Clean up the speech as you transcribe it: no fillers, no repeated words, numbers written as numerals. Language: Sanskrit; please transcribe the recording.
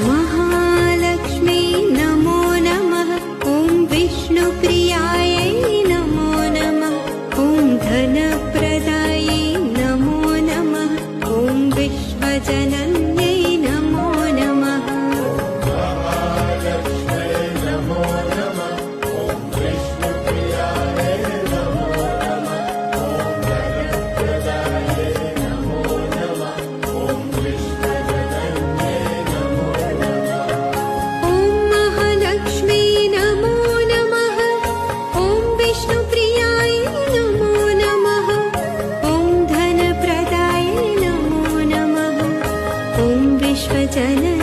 महालक्ष्मी नमो नमः। ॐ विष्णुप्रियायै नमो नमः। ॐ धनप्रदायै नमो नमः। ॐ विश्वजनन्यै नमो नमः। विश्वजन